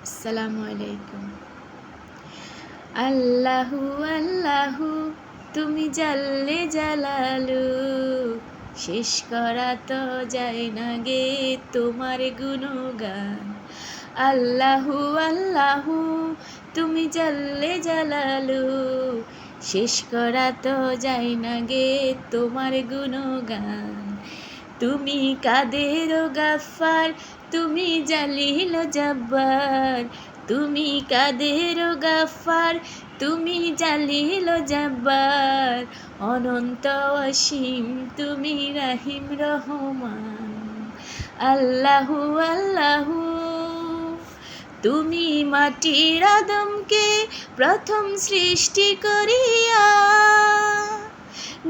আসসালামু আলাইকুম। আল্লাহু আল্লাহু তুমি জাল্লে জালালু, শেষ করা তো যায় না গে তোমার গুণগান। আল্লাহু আল্লাহু তুমি জাল্লে জালালু, শেষ করা তো যায় না গে তোমার গুণগান। তুমি কাদের গাফফার, তুমি জালিল জাব্বার। তুমি কাদের গাফফার, তুমি জালিল জাব্বার। অনন্ত অসীম তুমি রাহিম রহমান। আল্লাহু আল্লাহু তুমি মাটির আদমকে প্রথম সৃষ্টি করিয়া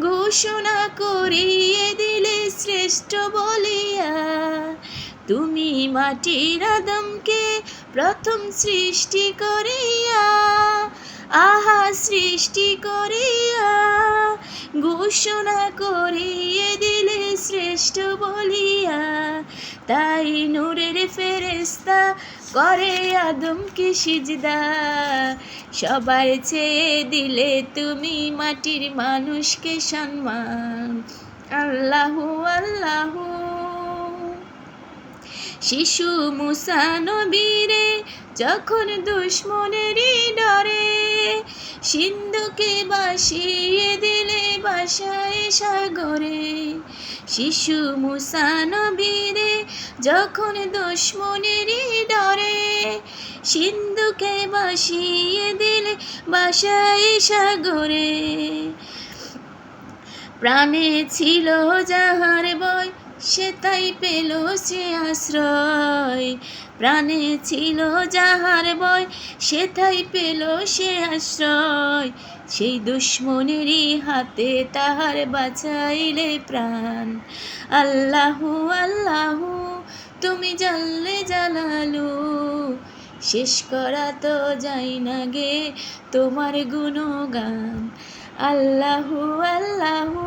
ঘোষণা করিয়ে দিলে শ্রেষ্ঠ বলিয়া। তুমি মাটির আদমকে প্রথম সৃষ্টি করিয়া, আহা সৃষ্টি করিয়া ঘোষণা করিয়ে দিলে শ্রেষ্ঠ বলিয়া। তাই নূরের ফেরেশতা করে আদমকে সিজদা, সবার চেয়ে দিলে তুমি মাটির মানুষকে সম্মান। আল্লাহু আল্লাহু শিশু মুসা নবীরে যখন দুশ্মনেরই ডরে সিন্ধুকে ভাসিয়ে দিলে ভাসায় সাগরে। শিশু মুসা নবীরে যখন দুশ্মনেরই ডরে সিন্ধুকে ভাসিয়ে দিলে ভাসায় সাগরে। প্রাণে ছিল যাহার ভয়, সে তাই পেল সে আশ্রয়। প্রাণে ছিল যাহার ভয়, সে তাই পেল সে আশ্রয়। সেই দুশ্মনেরই হাতে তাহার বাঁচাইলে প্রাণ। আল্লাহু আল্লাহু তুমি জাল্লে জালালু, শেষ করা তো যায় না গে তোমার গুণগান। আল্লাহু আল্লাহু